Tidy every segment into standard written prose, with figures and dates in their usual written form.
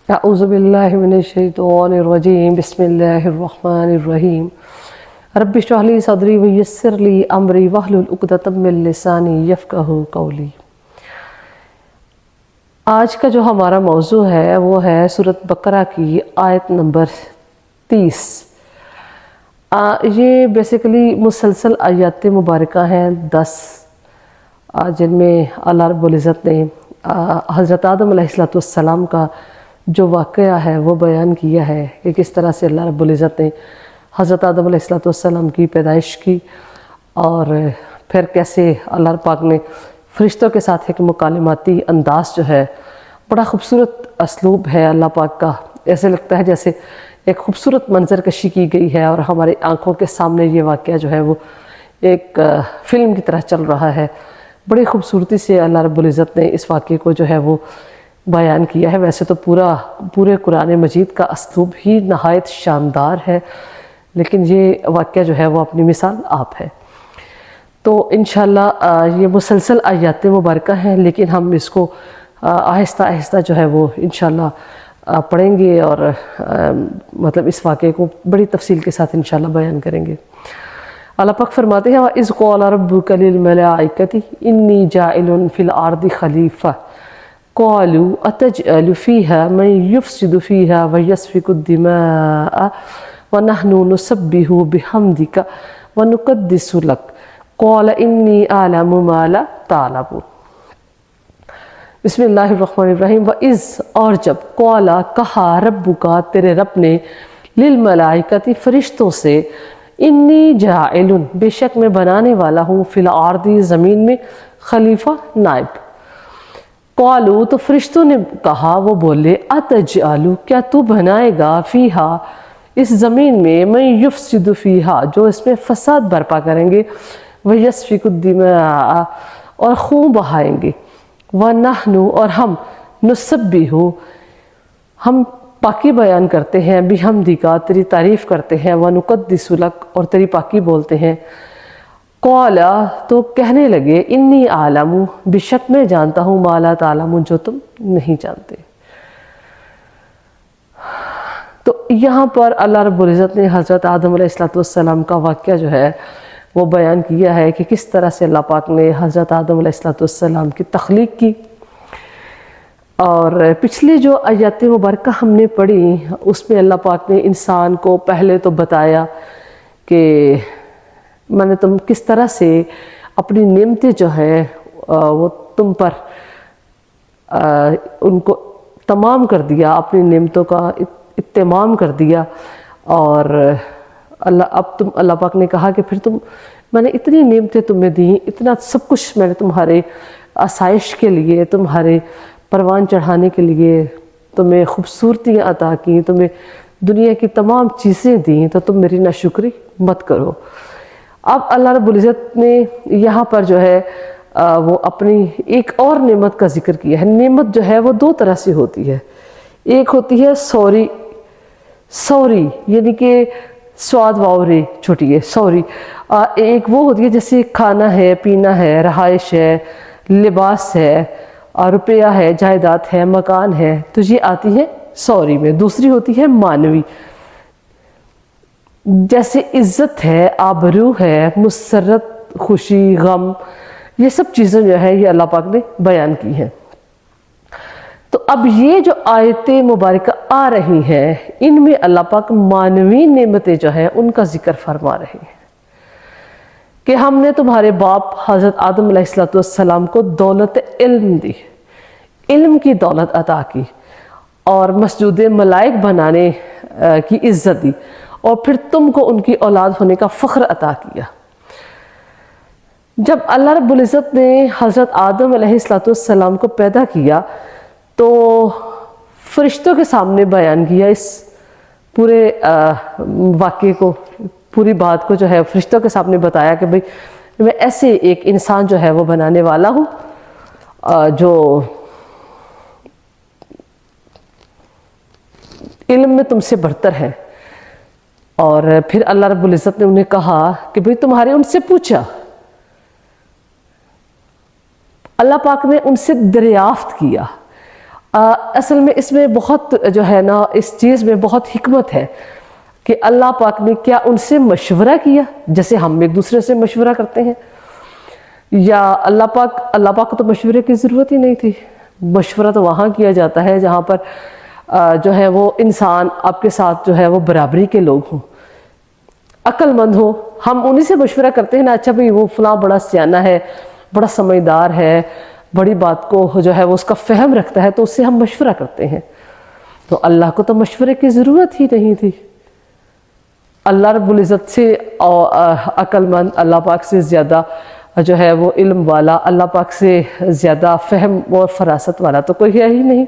اعوذ باللہ من الشیطان الرجیم بسم اللہ الرحمن الرحیم رب اشرح لی صدری ویسر لی امری واحلل عقدۃ من لسانی یفقہوا قولی۔ آج کا جو ہمارا موضوع ہے وہ ہے سورۃ بقرہ کی آیت نمبر 30۔ یہ بیسیکلی مسلسل آیات مبارکہ ہیں 10، جن میں اللہ رب العزت نے حضرت آدم علیہ السلام کا جو واقعہ ہے وہ بیان کیا ہے کہ کس طرح سے اللہ رب العزت نے حضرت آدم علیہ السلام کی پیدائش کی، اور پھر کیسے اللہ پاک نے فرشتوں کے ساتھ ایک مکالماتی انداز جو ہے، بڑا خوبصورت اسلوب ہے اللہ پاک کا، ایسے لگتا ہے جیسے ایک خوبصورت منظر کشی کی گئی ہے اور ہماری آنکھوں کے سامنے یہ واقعہ جو ہے وہ ایک فلم کی طرح چل رہا ہے۔ بڑی خوبصورتی سے اللہ رب العزت نے اس واقعے کو جو ہے وہ بیان کیا ہے۔ ویسے تو پورے قرآن مجید کا اسلوب ہی نہایت شاندار ہے، لیکن یہ واقعہ جو ہے وہ اپنی مثال آپ ہے۔ تو انشاءاللہ یہ مسلسل آیات مبارکہ ہیں، لیکن ہم اس کو آہستہ آہستہ جو ہے وہ انشاءاللہ پڑھیں گے اور مطلب اس واقعے کو بڑی تفصیل کے ساتھ انشاءاللہ بیان کریں گے۔ اللہ پاک فرماتے ہیں وَإِذْ قَالَ رَبُّكَ لِلْمَلَائِكَةِ إِنِّي جَاعِلٌ فِي الْأَرْضِ خَلِيفَةً قالوا أتجعل فيها من يفسد فيها ويسفك الدماء ونحن نسبح بحمدك ونقدس لك قال إني أعلم ما لا تعلمون۔ بسم اللہ الرحمن الرحیم۔ وَإِذْ اور جب قَالَ کہا ربک تیرے رب نے للملائکۃ فرشتوں سے انی جاعل بے شک میں بنانے والا ہوں فی الارض زمین میں خلیفہ نائب۔ قالو تو فرشتوں نے کہا، وہ بولے اتجعل کیا تو بنائے گا فیہا اس زمین میں من یفسد فیہا جو اس میں فساد برپا کریں گے، ویسفک الدماء اور خون بہائیں گے، ونحن اور ہم نسبح ہم پاکی بیان کرتے ہیں، بحمدک تیری تعریف کرتے ہیں، ونقدس لک اور تیری پاکی بولتے ہیں۔ قال تو کہنے لگے انی اعلم بے شک میں جانتا ہوں ما لا تعلمون جو تم نہیں جانتے۔ تو یہاں پر اللہ رب العزت نے حضرت آدم علیہ السلام کا واقعہ جو ہے وہ بیان کیا ہے کہ کس طرح سے اللہ پاک نے حضرت آدم علیہ السلام کی تخلیق کی۔ اور پچھلی جو آیات مبارکہ ہم نے پڑھی اس میں اللہ پاک نے انسان کو پہلے تو بتایا کہ میں نے تم کس طرح سے اپنی نعمتیں جو ہیں وہ تم پر ان کو تمام کر دیا، اپنی نعمتوں کا اتمام کر دیا، اور اللہ پاک نے کہا کہ پھر میں نے اتنی نعمتیں تمہیں دیں، اتنا سب کچھ میں نے تمہارے آسائش کے لیے، تمہارے پروان چڑھانے کے لیے تمہیں خوبصورتیاں عطا کی، تمہیں دنیا کی تمام چیزیں دیں، تو تم میری ناشکری مت کرو۔ اب اللہ رب العزت نے یہاں پر جو ہے وہ اپنی ایک اور نعمت کا ذکر کیا ہے۔ نعمت جو ہے وہ دو طرح سے ہوتی ہے، ایک ہوتی ہے سوری یعنی کہ سواد واورے چھوٹی ہے سوری، ایک وہ ہوتی ہے جیسے کھانا ہے، پینا ہے، رہائش ہے، لباس ہے، روپیہ ہے، جائیداد ہے، مکان ہے، تو یہ آتی ہے سوری میں۔ دوسری ہوتی ہے معنوی، جیسے عزت ہے، آبرو ہے، مسرت، خوشی، غم، یہ سب چیزیں جو ہے یہ اللہ پاک نے بیان کی ہیں۔ تو اب یہ جو آیت مبارکہ آ رہی ہیں ان میں اللہ پاک معنوی نعمتیں جو ہیں ان کا ذکر فرما رہے ہیں کہ ہم نے تمہارے باپ حضرت آدم علیہ السلام کو دولت علم دی، علم کی دولت عطا کی، اور مسجود ملائک بنانے کی عزت دی، اور پھر تم کو ان کی اولاد ہونے کا فخر عطا کیا۔ جب اللہ رب العزت نے حضرت آدم علیہ السلام کو پیدا کیا تو فرشتوں کے سامنے بیان کیا اس پورے واقعے کو، پوری بات کو جو ہے فرشتوں کے سامنے بتایا کہ بھئی میں ایسے ایک انسان جو ہے وہ بنانے والا ہوں جو علم میں تم سے برتر ہے۔ اور پھر اللہ رب العزت نے انہیں کہا کہ بھئی تمہارے ان سے پوچھا، اللہ پاک نے ان سے دریافت کیا، اصل میں اس میں بہت جو ہے نا اس چیز میں بہت حکمت ہے کہ اللہ پاک نے کیا ان سے مشورہ کیا جیسے ہم ایک دوسرے سے مشورہ کرتے ہیں، یا اللہ پاک کو تو مشورے کی ضرورت ہی نہیں تھی. مشورہ تو وہاں کیا جاتا ہے جہاں پر جو ہے وہ انسان آپ کے ساتھ جو ہے وہ برابری کے لوگ ہوں، عقل مند ہو. ہم انہی سے مشورہ کرتے ہیں نا، اچھا بھئی وہ فلاں بڑا سیانہ ہے، بڑا سمجھدار ہے، بڑی بات کو جو ہے وہ اس کا فہم رکھتا ہے، تو اس سے ہم مشورہ کرتے ہیں. تو اللہ کو تو مشورے کی ضرورت ہی نہیں تھی. اللہ رب العزت سے عقل مند، اللہ پاک سے زیادہ جو ہے وہ علم والا، اللہ پاک سے زیادہ فہم اور فراست والا تو کوئی ہے ہی نہیں.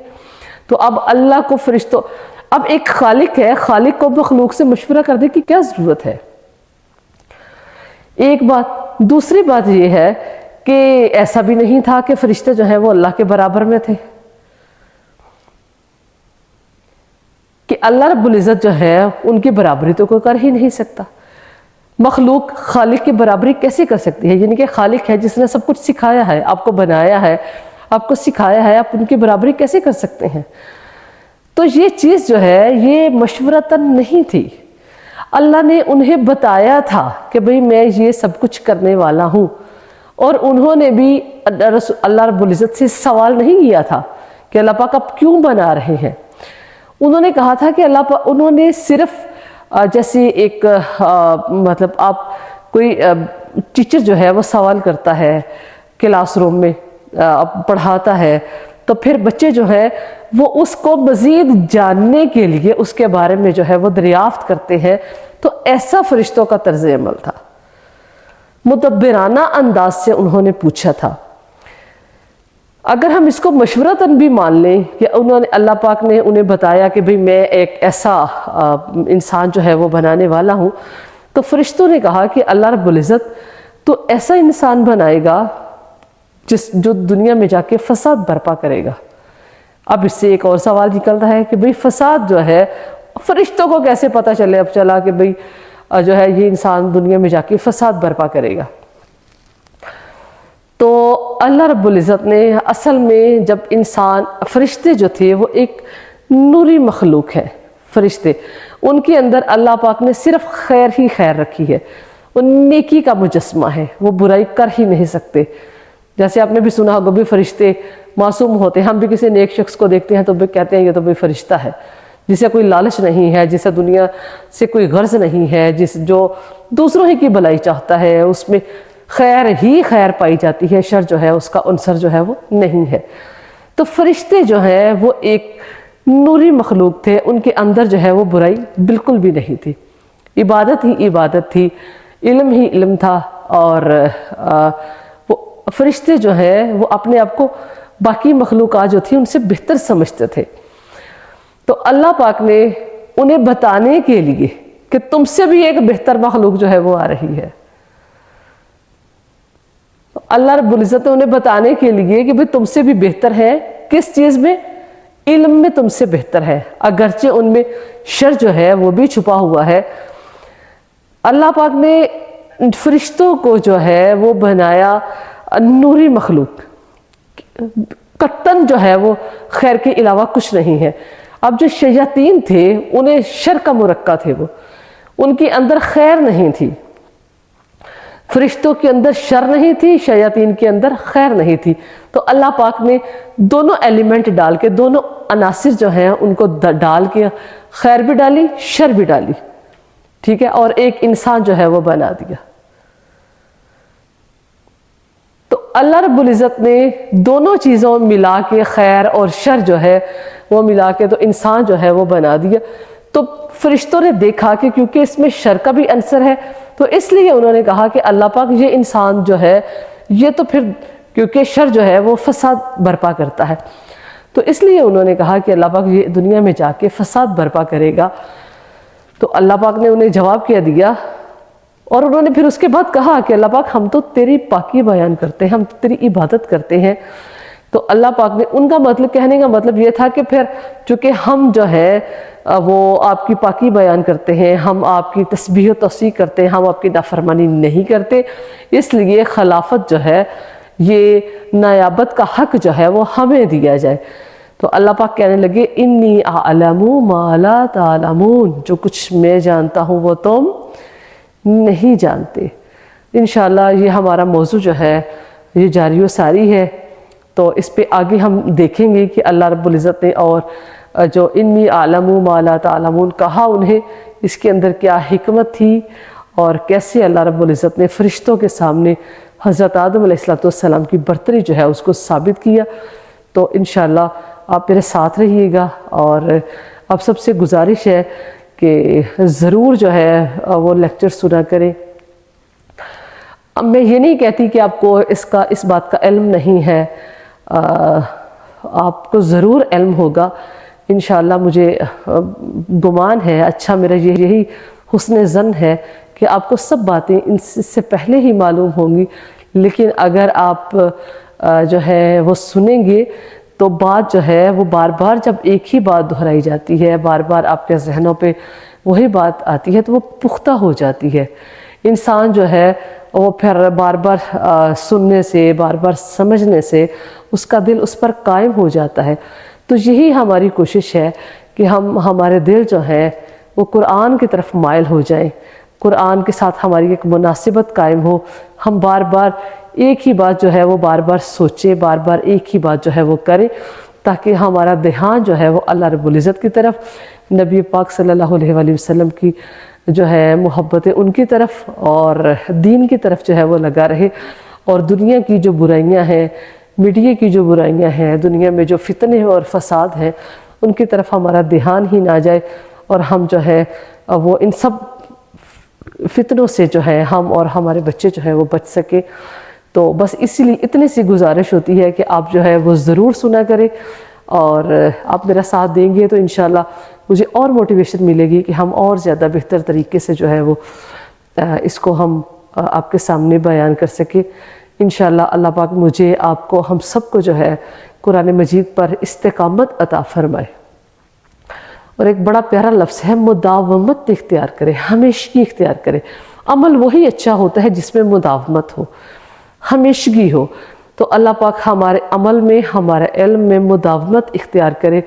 تو اب اللہ کو فرشتوں، اب ایک خالق ہے، خالق کو مخلوق سے مشورہ کرنے کی کیا ضرورت ہے؟ ایک بات. دوسری بات یہ ہے کہ ایسا بھی نہیں تھا کہ فرشتے جو ہیں وہ اللہ کے برابر میں تھے، کہ اللہ رب العزت جو ہے ان کی برابری تو کوئی کر ہی نہیں سکتا. مخلوق خالق کی برابری کیسے کر سکتی ہے؟ یعنی کہ خالق ہے جس نے سب کچھ سکھایا ہے، آپ کو بنایا ہے، آپ کو سکھایا ہے، آپ ان کی برابری کیسے کر سکتے ہیں؟ تو یہ چیز جو ہے یہ مشورتاً نہیں تھی. اللہ نے انہیں بتایا تھا کہ بھئی میں یہ سب کچھ کرنے والا ہوں، اور انہوں نے بھی اللہ رب العزت سے سوال نہیں کیا تھا کہ اللہ پاک آپ کیوں بنا رہے ہیں. انہوں نے کہا تھا کہ انہوں نے صرف جیسے ایک مطلب آپ کوئی ٹیچر جو ہے وہ سوال کرتا ہے کلاس روم میں، پڑھاتا ہے، تو پھر بچے جو ہیں وہ اس کو مزید جاننے کے لیے اس کے بارے میں جو ہے وہ دریافت کرتے ہیں. تو ایسا فرشتوں کا طرز عمل تھا، مدبرانہ انداز سے انہوں نے پوچھا تھا. اگر ہم اس کو مشورتاً بھی مان لیں کہ اللہ پاک نے انہیں بتایا کہ بھئی میں ایک ایسا انسان جو ہے وہ بنانے والا ہوں، تو فرشتوں نے کہا کہ اللہ رب العزت تو ایسا انسان بنائے گا جو دنیا میں جا کے فساد برپا کرے گا. اب اس سے ایک اور سوال نکلتا ہے کہ بھئی فساد جو ہے فرشتوں کو کیسے پتہ چلا کہ بھئی جو ہے یہ انسان دنیا میں جا کے فساد برپا کرے گا. تو اللہ رب العزت نے اصل میں جب انسان، فرشتے جو تھے وہ ایک نوری مخلوق ہے، فرشتے ان کے اندر اللہ پاک نے صرف خیر ہی خیر رکھی ہے، وہ نیکی کا مجسمہ ہے، وہ برائی کر ہی نہیں سکتے. جیسے آپ نے بھی سنا ہوگا بھی فرشتے معصوم ہوتے ہیں، ہم بھی کسی نیک شخص کو دیکھتے ہیں تو بھی کہتے ہیں یہ تو بھی فرشتہ ہے، جسے کوئی لالچ نہیں ہے، جسے دنیا سے کوئی غرض نہیں ہے، جو دوسروں ہی کی بھلائی چاہتا ہے، اس میں خیر ہی خیر پائی جاتی ہے، شر جو ہے اس کا عنصر جو ہے وہ نہیں ہے. تو فرشتے جو ہیں وہ ایک نوری مخلوق تھے، ان کے اندر جو ہے وہ برائی بالکل بھی نہیں تھی. عبادت ہی عبادت تھی، علم ہی علم تھا، اور وہ فرشتے جو ہیں وہ اپنے آپ کو باقی مخلوقات جو تھی ان سے بہتر سمجھتے تھے. تو اللہ پاک نے انہیں بتانے کے لیے کہ تم سے بھی ایک بہتر مخلوق جو ہے وہ آ رہی ہے، اللہ رب العزت نے انہیں بتانے کے لیے کہ بھئی تم سے بھی بہتر ہے. کس چیز میں؟ علم میں تم سے بہتر ہے، اگرچہ ان میں شر جو ہے وہ بھی چھپا ہوا ہے. اللہ پاک نے فرشتوں کو جو ہے وہ بنایا نوری مخلوق، قطعاً جو ہے وہ خیر کے علاوہ کچھ نہیں ہے. اب جو شیاطین تھے انہیں شر کا مرکہ تھے، وہ ان کے اندر خیر نہیں تھی. فرشتوں کے اندر شر نہیں تھی، شیاطین کے اندر خیر نہیں تھی. تو اللہ پاک نے دونوں ایلیمنٹ ڈال کے، دونوں عناصر جو ہیں ان کو ڈال کے خیر بھی ڈالی، شر بھی ڈالی، ٹھیک ہے، اور ایک انسان جو ہے وہ بنا دیا. تو اللہ رب العزت نے دونوں چیزوں ملا کے، خیر اور شر جو ہے وہ ملا کے تو انسان جو ہے وہ بنا دیا. تو فرشتوں نے دیکھا کہ کیونکہ اس میں شر کا بھی عنصر ہے، تو اس لیے انہوں نے کہا کہ اللہ پاک یہ انسان جو ہے یہ تو پھر کیونکہ شر جو ہے وہ فساد برپا کرتا ہے، تو اس لیے انہوں نے کہا کہ اللہ پاک یہ دنیا میں جا کے فساد برپا کرے گا. تو اللہ پاک نے انہیں جواب کیا دیا، اور انہوں نے پھر اس کے بعد کہا کہ اللہ پاک ہم تو تیری پاکی بیان کرتے ہیں، ہم تو تیری عبادت کرتے ہیں. تو اللہ پاک نے ان کا مطلب، کہنے کا مطلب یہ تھا کہ پھر چونکہ ہم جو ہے وہ آپ کی پاکی بیان کرتے ہیں، ہم آپ کی تسبیح و توصیح کرتے ہیں، ہم آپ کی نافرمانی نہیں کرتے، اس لیے خلافت جو ہے یہ نیابت کا حق جو ہے وہ ہمیں دیا جائے. تو اللہ پاک کہنے لگے انی اعلم ما لا تعلمون، جو کچھ میں جانتا ہوں وہ تم نہیں جانتے۔ انشاءاللہ یہ ہمارا موضوع جو ہے یہ جاری و ساری ہے، تو اس پہ آگے ہم دیکھیں گے کہ اللہ رب العزت نے اور جو انی اعلم ما لا تعلمون کہا انہیں، اس کے اندر کیا حکمت تھی اور کیسے اللہ رب العزت نے فرشتوں کے سامنے حضرت آدم علیہ السلام کی برتری جو ہے اس کو ثابت کیا۔ تو انشاءاللہ آپ میرے ساتھ رہیے گا، اور آپ سب سے گزارش ہے کہ ضرور جو ہے وہ لیکچر سنا کریں۔ اب میں یہ نہیں کہتی کہ آپ کو اس بات کا علم نہیں ہے، آپ کو ضرور علم ہوگا انشاءاللہ۔ مجھے گمان ہے، اچھا میرا یہی حسن ظن ہے کہ آپ کو سب باتیں اس سے پہلے ہی معلوم ہوں گی، لیکن اگر آپ جو ہے وہ سنیں گے تو بات جو ہے وہ بار بار جب ایک ہی بات دہرائی جاتی ہے، بار بار آپ کے ذہنوں پہ وہی بات آتی ہے تو وہ پختہ ہو جاتی ہے۔ انسان جو ہے وہ پھر بار بار سننے سے، بار بار سمجھنے سے اس کا دل اس پر قائم ہو جاتا ہے۔ تو یہی ہماری کوشش ہے کہ ہمارے دل جو ہے وہ قرآن کی طرف مائل ہو جائیں، قرآن کے ساتھ ہماری ایک مناسبت قائم ہو، ہم بار بار ایک ہی بات جو ہے وہ بار بار سوچیں، بار بار ایک ہی بات جو ہے وہ کریں، تاکہ ہمارا دھیان جو ہے وہ اللہ رب العزت کی طرف، نبی پاک صلی اللہ علیہ وآلہ وسلم کی جو ہے محبت ان کی طرف اور دین کی طرف جو ہے وہ لگا رہے، اور دنیا کی جو برائیاں ہیں، میڈیا کی جو برائیاں ہیں، دنیا میں جو فتنے اور فساد ہیں، ان کی طرف ہمارا دھیان ہی نہ جائے، اور ہم جو ہے وہ ان سب فتنوں سے جو ہے ہم اور ہمارے بچے جو ہے وہ بچ سکے۔ تو بس اسی لیے اتنی سی گزارش ہوتی ہے کہ آپ جو ہے وہ ضرور سنا کریں، اور آپ میرا ساتھ دیں گے تو انشاءاللہ مجھے اور موٹیویشن ملے گی کہ ہم اور زیادہ بہتر طریقے سے جو ہے وہ اس کو ہم آپ کے سامنے بیان کر سکیں۔ انشاءاللہ اللہ پاک مجھے، آپ کو، ہم سب کو جو ہے قرآن مجید پر استقامت عطا فرمائے۔ اور ایک بڑا پیارا لفظ ہے مداومت اختیار کرے، ہمیشگی اختیار کرے۔ عمل وہی اچھا ہوتا ہے جس میں مداومت ہو، ہمیشگی ہو۔ تو اللہ پاک ہمارے عمل میں، ہمارے علم میں مداومت اختیار کرے،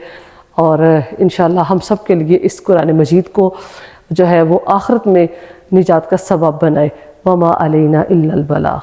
اور انشاءاللہ ہم سب کے لیے اس قرآن مجید کو جو ہے وہ آخرت میں نجات کا سبب بنائے۔ وما علینا الا البلاغ۔